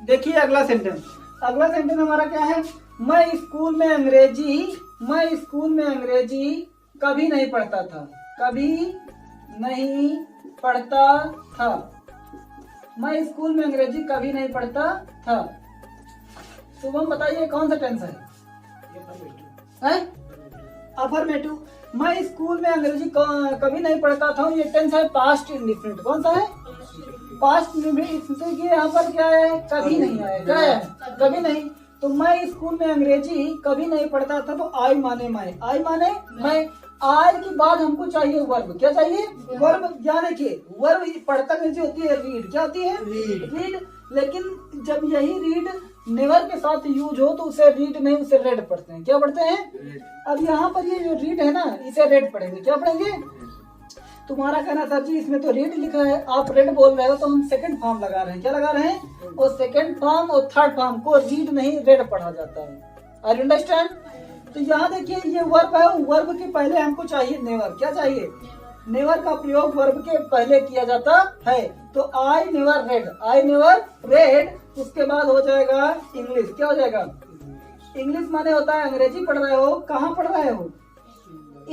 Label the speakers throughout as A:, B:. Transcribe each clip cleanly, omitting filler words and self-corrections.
A: देखिए अगला सेंटेंस हमारा क्या है, मैं स्कूल में अंग्रेजी कभी नहीं पढ़ता था। मैं स्कूल में अंग्रेजी कभी नहीं पढ़ता था। शुभम बताइए कौन सा टेंस है? अफर्मेटिव। मैं स्कूल में अंग्रेजी कभी नहीं पढ़ता था, ये टेंस है पास्ट इंडिफिनिट। कौन सा है? Past indefinite. यहाँ पर क्या है? कभी नहीं है। क्या है? कभी नहीं। तो मैं स्कूल में अंग्रेजी कभी नहीं पढ़ता था, तो आई माने मैं। आज के बाद हमको चाहिए वर्ब। क्या चाहिए? वर्ब। या देखिए वर्ब पढ़ता कैसे होती है? रीड। क्या होती है? रीड। लेकिन जब यही रीड नेवर के साथ यूज हो तो उसे रीड नहीं, उसे रेड पढ़ते हैं। क्या पढ़ते हैं? अब यहाँ पर ये जो रीड है ना, इसे रेड पढ़ेंगे। क्या पढ़ेंगे? तुम्हारा कहना सर जी इसमें तो रीड लिखा है, आप रेड बोल रहे हो, तो हम सेकंड फॉर्म लगा रहे हैं। क्या लगा रहे हैं? और सेकंड फॉर्म और थर्ड फॉर्म को रीड नहीं रेड पढ़ा जाता है। Are you understand? तो यहाँ देखिए ये वर्ब है, वर्ब के पहले हमको चाहिए नेवर। क्या चाहिए? नेवर का प्रयोग वर्ब के पहले किया जाता है। तो आई नेवर रेड, उसके बाद हो जाएगा इंग्लिश। क्या हो जाएगा? इंग्लिश माने होता है अंग्रेजी पढ़ रहे हो। कहाँ पढ़ रहे हो?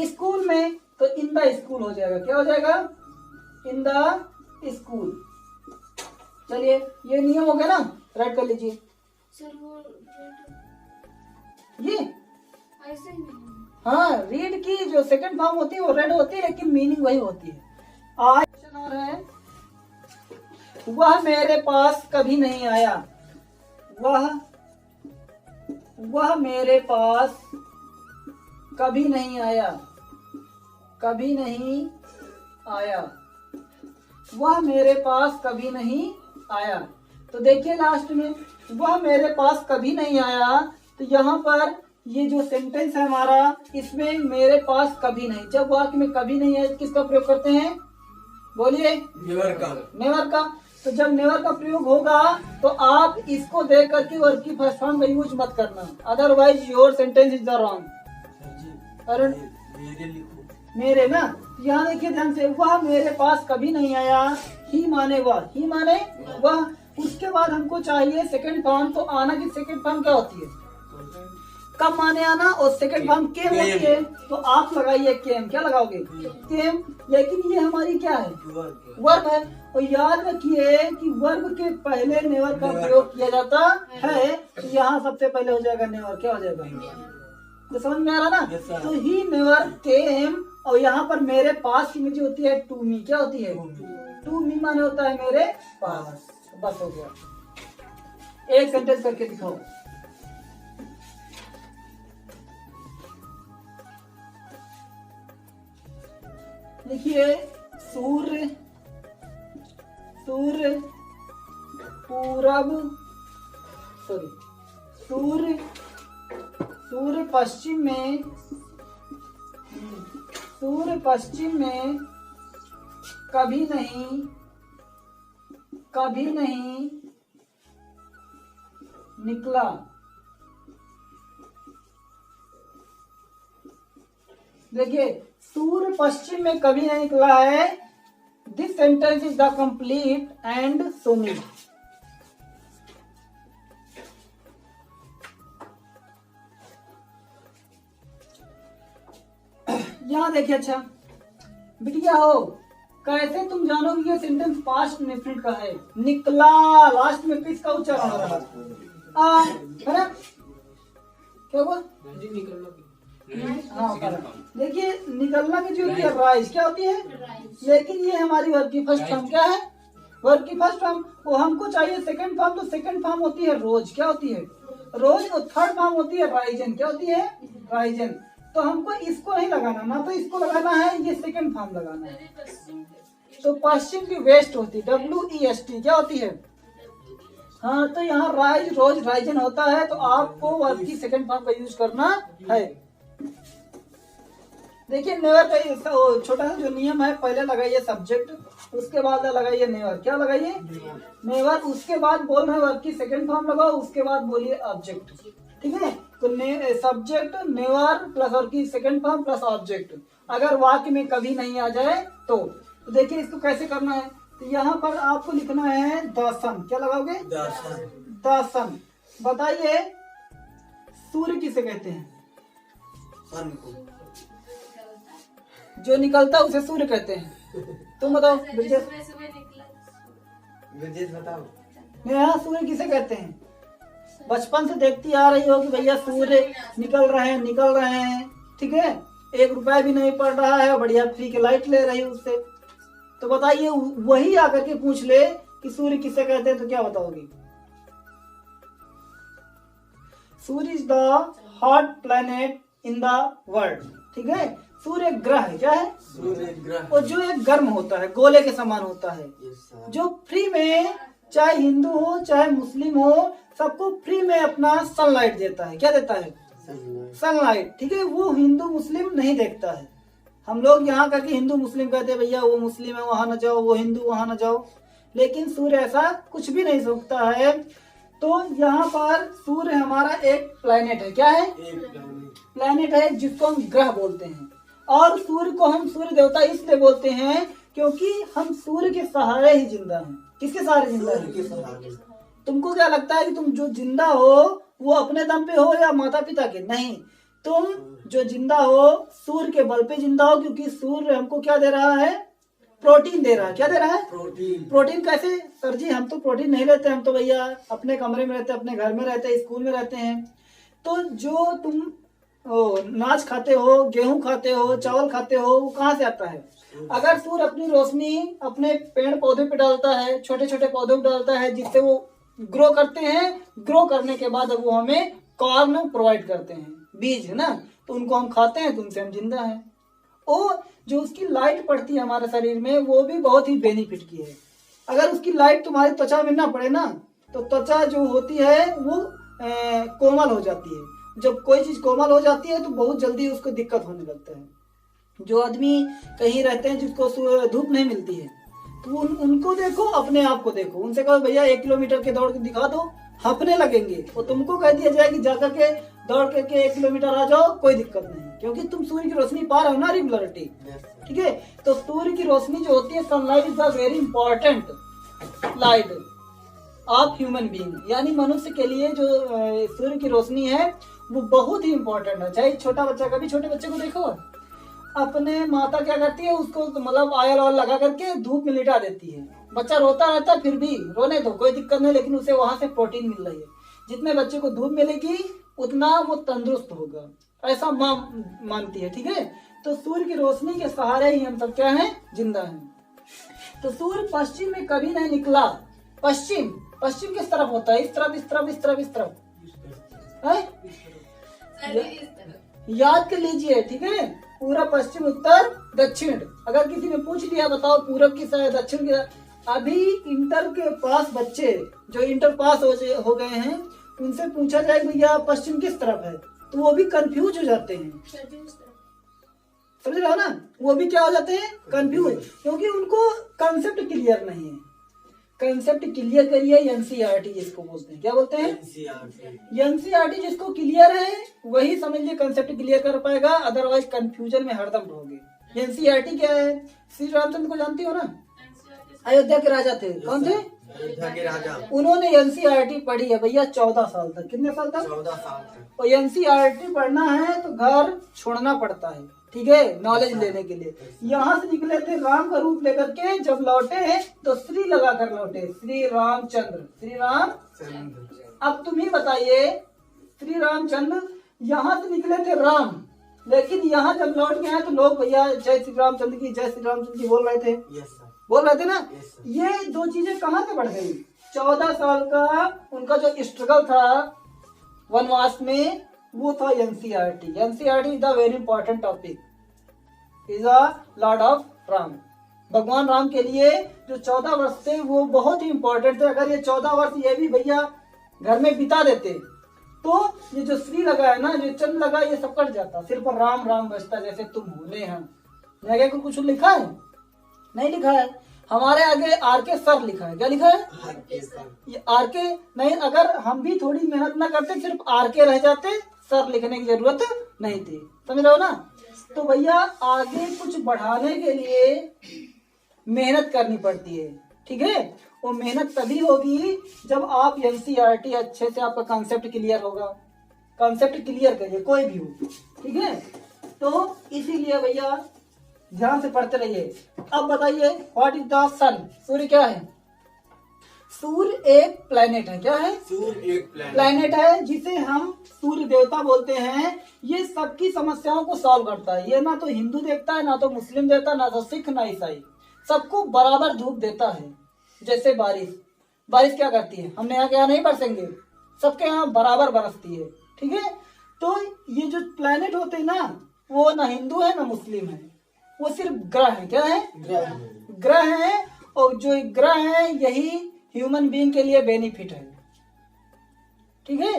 A: स्कूल में, तो इन द स्कूल हो जाएगा। क्या हो जाएगा? In the school. चलिए ये नियम हो गया ना, राइट कर लीजिए। ये
B: ऐसे नहीं।
A: हाँ, रीड की जो सेकंड फॉर्म होती है वो रेड होती है, लेकिन मीनिंग वही होती है। आज क्वेश्चन और है, वह मेरे पास कभी नहीं आया। वह मेरे पास कभी नहीं आया। वह मेरे पास कभी नहीं आया। तो देखिए लास्ट में वह मेरे पास कभी नहीं आया, तो यहाँ पर ये जो सेंटेंस है हमारा, इसमें मेरे पास कभी नहीं। जब वाक्य में कभी नहीं है किसका प्रयोग करते हैं? बोलिए। नेवर का। तो जब नेवर का प्रयोग होगा तो आप इसको देख करके वर्ब की फर्स्ट फॉर्म का यूज मत करना, otherwise your sentence is the wrong. मेरे ना, यहाँ देखिए ध्यान से, वह मेरे पास कभी नहीं आया। ही माने वह। उसके बाद हमको चाहिए सेकंड फॉर्म। तो आना की सेकंड फॉर्म क्या होती है? कब माने आना। और सेकंड फॉर्म केम होती है, तो आप लगाइए केम। क्या लगाओगे? केम। लेकिन ये हमारी क्या है? वर्ब है। और याद रखिए कि वर्ब के पहले नेवर का प्रयोग किया जाता है। तो यहाँ सबसे पहले हो जाएगा नेवर। क्या हो जाएगा? तो समझ में आ रहा ना? तो ही नेवर केम। और यहाँ पर मेरे पास की नीचे होती है टू मी। क्या होती है? टू मी माने होता है मेरे पास। बस हो गया। एक सेंटेंस करके दिखाओ। देखिए सूर्य पूरब, सॉरी, सूर्य पश्चिम में कभी नहीं निकला। देखिए सूर्य पश्चिम में कभी नहीं निकला है। This sentence is the complete and so me. यहां देखिए, अच्छा बिटिया हो, कैसे तुम जानोगे ये सेंटेंस पास्ट इंडेफिनिट का है? निकला लास्ट में किसका उच्चारण हो रहा है ना? क्या हुआ? हाँ, देखिए निकलना की जो होती है राइज। क्या होती है? लेकिन ये हमारी वर्ब की फर्स्ट फॉर्म। क्या है? वर्ब की फर्स्ट फॉर्म। वो हमको चाहिए सेकंड फॉर्म, तो सेकंड फॉर्म होती है रोज। क्या होती है? रोज। और थर्ड फॉर्म होती है राइजन। क्या होती है? राइजन। तो हमको इसको नहीं लगाना, ना तो इसको लगाना है, ये सेकंड फॉर्म लगाना है। तो पश्चिम की वेस्ट होती है, WEST। क्या होती है? हाँ, तो यहाँ राइज रोज राइजन होता है, तो आपको वर्ब की सेकंड फॉर्म का यूज करना है। देखिए नेवर का छोटा सा जो नियम है, पहले लगाइए सब्जेक्ट, उसके बाद लगाइए नेवर। क्या लगाइए? नेवर। उसके बाद बोल रहे वर्ब की सेकंड फॉर्म लगाओ, उसके बाद बोलिए ऑब्जेक्ट। ठीक है? तो सब्जेक्ट नेवर प्लस वर्ब की सेकंड फॉर्म प्लस ऑब्जेक्ट। अगर वाक्य में कभी नहीं आ जाए तो देखिए इसको कैसे करना है। तो यहाँ पर आपको लिखना है दर्शन। क्या लगाओगे? द सन। बताइए सूर्य किसे कहते हैं?
B: सन को।
A: जो निकलता है उसे सूर्य कहते हैं। तुम बताओ ब्रजेश।
B: ब्रजेश बताओ।
A: नेहा सूर्य किसे कहते हैं? बचपन से देखती आ रही हो कि भैया सूर्य निकल रहे हैं, ठीक है, 1 रुपया भी नहीं पड़ रहा है, बढ़िया फ्री के लाइट ले रही है उससे। तो बताइए वही आकर के पूछ ले कि सूर्य किसे कहते हैं, तो क्या बताओगी? Surya is the hot planet in the world, ठीक है। सूर्य ग्रह है, क्या है?
B: सूर्य ग्रह।
A: और जो एक गर्म होता है, गोले के समान होता है, जो फ्री में, चाहे हिंदू हो चाहे मुस्लिम हो, सबको फ्री में अपना सनलाइट देता है। क्या देता है? सनलाइट, ठीक है। वो हिंदू मुस्लिम नहीं देखता है। हम लोग यहाँ करके हिंदू मुस्लिम कहते हैं, भैया वो मुस्लिम है वहां न जाओ, वो हिंदू वहां न जाओ, लेकिन सूर्य ऐसा कुछ भी नहीं सोचता है। तो यहाँ पर सूर्य हमारा एक प्लैनेट है। क्या है? प्लैनेट है, जिसको हम ग्रह बोलते हैं। और सूर्य को हम सूर्य देवता इसलिए बोलते हैं क्योंकि हम सूर्य के सहारे ही जिंदा हैं। किसके सहारे जिंदा है? तुमको क्या लगता है कि तुम जो जिंदा हो वो अपने दम पे हो या माता पिता के? नहीं, तुम जो जिंदा हो सूर्य के बल पे जिंदा हो, क्योंकि सूर्य हमको क्या दे रहा है? प्रोटीन दे रहा है। क्या दे रहा है? प्रोटीन कैसे? सर जी हम तो प्रोटीन नहीं लेते, हम तो भैया अपने कमरे में रहते हैं, अपने घर में रहते हैं, स्कूल में रहते हैं। तो जो तुम नाच खाते हो, गेहूं खाते हो, चावल खाते हो, वो कहाँ से आता है? अगर सूर्य अपनी रोशनी अपने पेड़ पौधे पे डालता है, छोटे छोटे पौधों पे डालता है, जिससे वो ग्रो करते हैं, ग्रो करने के बाद वो हमें कॉर्न प्रोवाइड करते हैं, बीज है ना, तो उनको हम खाते हैं, तो उनसे हम जिंदा हैं। और जो उसकी लाइट पड़ती है हमारे शरीर में, वो भी बहुत ही बेनिफिट की है। अगर उसकी लाइट तुम्हारी त्वचा में ना पड़े ना, तो त्वचा जो होती है वो कोमल हो जाती है। जब कोई चीज कोमल हो जाती है तो बहुत जल्दी उसको दिक्कत होने लगता है। जो आदमी कहीं रहते हैं जिसको धूप नहीं मिलती है, तो उनको देखो, अपने आप को देखो, उनसे कहो भैया 1 किलोमीटर के दौड़ के दिखा दो, हाँफने लगेंगे। और तुमको कह दिया जाए कि जाकर के दौड़ करके 1 किलोमीटर आ जाओ, कोई दिक्कत नहीं, क्योंकि तुम सूर्य की रोशनी पा रहे हो ना, रेगुलरिटी, ठीक है। तो सूर्य की रोशनी जो होती है, sunlight is the very important light of human being, यानी मनुष्य के लिए जो सूर्य की रोशनी है वो बहुत ही इंपॉर्टेंट है। चाहे छोटा बच्चा, कभी छोटे बच्चे को देखो, अपने माता क्या करती है, उसको मतलब ऑयल ऑयल लगा करके धूप में लिटा देती है। बच्चा रोता रहता है, फिर भी रोने दो, कोई दिक्कत नहीं, लेकिन उसे वहां से प्रोटीन मिल रही है। जितने बच्चे को धूप मिलेगी उतना वो तंदुरुस्त होगा, ऐसा माँ मानती है, ठीक है। तो सूर्य की रोशनी के सहारे ही हम सब क्या हैं? जिंदा हैं। तो सूर्य पश्चिम में कभी नहीं निकला। पश्चिम किस तरफ होता है? इस तरफ, इस तरफ, इस तरफ, इस तरफ है? याद कर लीजिए, ठीक है। पूरा, पश्चिम, उत्तर, दक्षिण। अगर किसी ने पूछ लिया बताओ पूरब की साइड, दक्षिण की, अभी इंटर के पास बच्चे जो इंटर पास हो गए हैं, उनसे पूछा जाए भैया पश्चिम किस तरफ है, तो वो भी कंफ्यूज हो जाते हैं। समझ रहे हो ना? वो भी क्या हो जाते हैं? कंफ्यूज, क्योंकि उनको कंसेप्ट क्लियर नहीं है। कंसेप्ट क्लियर करिए, एनसीईआरटी जिसको बोलते हैं। क्या बोलते हैं? एनसीईआरटी जिसको क्लियर है वही समझिए कंसेप्ट क्लियर कर पाएगा, अदरवाइज कंफ्यूजन में हरदम रहोगे। एनसीईआरटी क्या है? श्री रामचंद्र को जानती हो ना? अयोध्या के राजा थे। कौन थे?
B: अयोध्या के राजा।
A: उन्होंने एनसीईआरटी पढ़ी है भैया 14 साल तक। कितने साल तक?
B: 14 साल तक।
A: और एनसीईआरटी पढ़ना है तो घर छोड़ना पड़ता है, ठीक है, नॉलेज लेने के लिए। यहाँ से निकले थे राम का रूप लेकर के, जब लौटे तो श्री लगा कर लौटे, श्री रामचंद्र, श्री रामचंद्र। अब तुम ही बताइए, श्री रामचंद्र यहाँ से निकले थे राम, लेकिन यहाँ जब लौट के आए तो लोग भैया जय श्री रामचंद्र की, जय श्री रामचंद्र की बोल रहे थे। बोल रहे थे ना? ये दो चीजें कहाँ से बढ़ गई? 14 साल का उनका जो स्ट्रगल था वनवास में, वो था NCERT. NCERT is the very important topic, is a Lord of Ram. भगवान राम के लिए जो 14 वर्ष थे वो बहुत ही इंपॉर्टेंट थे। अगर ये 14 वर्ष ये भी भैया घर में बिता देते तो ये जो श्री लगा है ना, जो चंद्र लगा, ये सब कट जाता, सिर्फ राम राम बचता, जैसे तुम होने हम। आगे को कुछ लिखा है? नहीं लिखा है। हमारे आगे आरके सर लिखा है। क्या लिखा है? ये आरके नहीं, अगर हम भी थोड़ी मेहनत ना करते, सिर्फ आरके रह जाते, सर लिखने की जरूरत नहीं थी। समझ रहे हो ना? तो भैया आगे कुछ बढ़ाने के लिए मेहनत करनी पड़ती है, ठीक है। वो मेहनत तभी होगी जब आप एनसीईआरटी अच्छे से आपका कॉन्सेप्ट क्लियर होगा। कॉन्सेप्ट क्लियर करिए कोई भी हो, ठीक है। तो इसीलिए भैया ध्यान से पढ़ते रहिए। अब बताइए व्हाट इज द सन? सूर्य क्या है? सूर्य एक प्लेनेट है। क्या है?
B: सूर्य एक
A: प्लेनेट है जिसे हम सूर्य देवता बोलते हैं। ये सबकी समस्याओं को सॉल्व करता है। ये ना तो हिंदू देखता है, ना तो मुस्लिम देता है, ना तो सिख, ना ईसाई, सबको बराबर धूप देता है। जैसे बारिश क्या करती है? हमने यहाँ के यहाँ नहीं बरसेंगे, सबके यहाँ बराबर बरसती है, ठीक है। तो ये जो प्लेनेट होते हैं ना, वो ना हिंदू है ना मुस्लिम है, वो सिर्फ ग्रह है। क्या है? ग्रह है। और जो ग्रह है यही ह्यूमन बीइंग के लिए बेनिफिट है, ठीक है।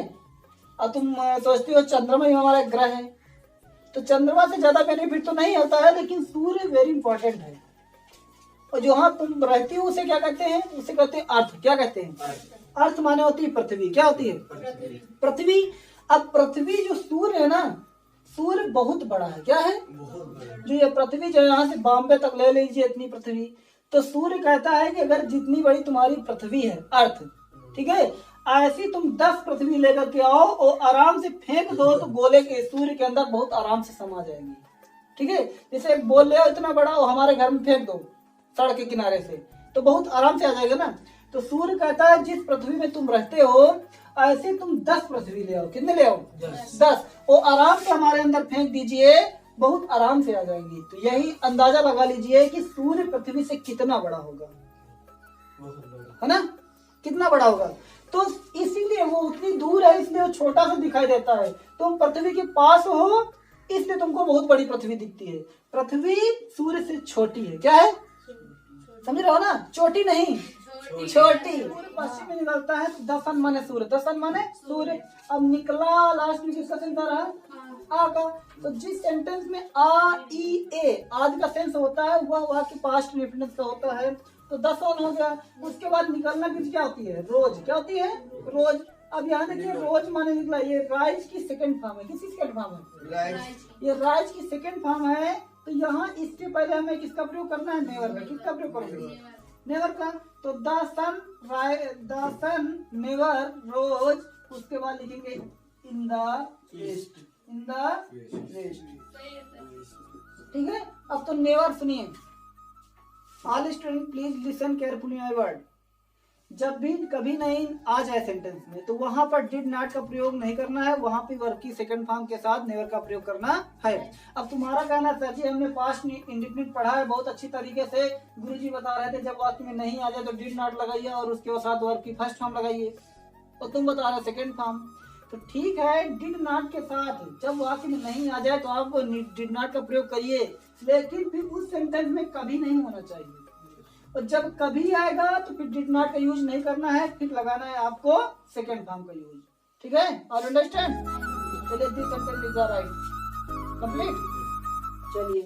A: अब तुम सोचती हो चंद्रमा ही हमारा ग्रह है, तो चंद्रमा से ज्यादा बेनिफिट तो नहीं होता है, लेकिन सूर्य वेरी इंपॉर्टेंट है। और जो हाँ तुम रहती हो उसे क्या कहते हैं? उसे कहते हैं अर्थ। क्या कहते हैं? अर्थ माने होती है पृथ्वी। क्या होती है? पृथ्वी। अब पृथ्वी जो सूर्य है ना, सूर्य बहुत बड़ा है। क्या है? जो ये पृथ्वी जो यहाँ से बॉम्बे तक ले लीजिए इतनी पृथ्वी, तो सूर्य कहता है कि अगर जितनी बड़ी तुम्हारी पृथ्वी है अर्थ, ठीक है, ऐसी तुम 10 पृथ्वी लेकर के आओ और आराम से फेंक दो तो गोले के सूर्य के अंदर बहुत आराम से समा जाएंगी, ठीक है। जैसे एक बोल ले आओ इतना बड़ा और हमारे घर में फेंक दो सड़क के किनारे से, तो बहुत आराम से आ जाएगा ना। तो सूर्य कहता है जिस पृथ्वी में तुम रहते हो ऐसे तुम 10 पृथ्वी ले आओ। कितने ले आओ? 10। और आराम से हमारे अंदर फेंक दीजिए, बहुत आराम से आ जाएंगी। तो यही अंदाजा लगा लीजिए कि सूर्य पृथ्वी से कितना बड़ा होगा, है ना, कितना बड़ा होगा। तो इसीलिए वो उतनी दूर है, इसलिए वो छोटा सा दिखाई देता है। तुम पृथ्वी के पास हो इसलिए तुमको बहुत बड़ी पृथ्वी दिखती है। पृथ्वी सूर्य से छोटी है। क्या है? समझ रहे हो ना? छोटी नहीं, छोटी। पश्चिम में निकलता है तो दसन माने सूर्य, दसन माने सूर्य। अब निकला लास्ट में किसका सेंस आ रहा है? आ का। तो जिस सेंटेंस में आ ई ए आज का सेंस होता है वह के पास्ट इंडेफिनिट का होता है, तो 10 ऑन हो गया। उसके बाद निकलना किस क्या होती है? रोज। क्या होती है? रोज। अब यहाँ देखिए रोज माने निकला, ये राइज की सेकंड फॉर्म है। किसकी सेकंड फॉर्म है? ये राइज की सेकंड फॉर्म है। तो यहाँ इसके पहले हमें किसका प्रयोग करना है? नेवर का। किसका प्रयोग करोगे? नेवर का। तो द सन नेवर रोज, उसके बाद लिखेंगे in the east, in the east, ठीक है। अब तो नेवर सुनिए, all student please listen carefully my word. जब भी कभी नहीं आ जाए सेंटेंस में तो वहां पर डिड नॉट का प्रयोग नहीं करना है, वहां पे वर्ब की सेकंड फॉर्म के साथ नेवर का प्रयोग करना है। अब तुम्हारा कहना सर जी हमने पास्ट इंडेफिनिट पढ़ा है बहुत अच्छी तरीके से, गुरुजी बता रहे थे जब वाक्य में नहीं आ जाए तो डिड नॉट लगाइए और उसके साथ वर्ब की फर्स्ट फॉर्म लगाइए, और तुम बता रहे सेकंड फॉर्म। तो ठीक है, डिड नॉट के साथ जब वाक्य में नहीं आ जाए तो आप डिड नॉट का प्रयोग करिए, लेकिन फिर उस सेंटेंस में कभी नहीं होना चाहिए। और जब कभी आएगा तो फिर डिड नॉट का यूज नहीं करना है, फिर लगाना है आपको सेकंड फॉर्म का यूज, ठीक है। और अंडरस्टैंड? चलिए this sentence is right, complete. चलिए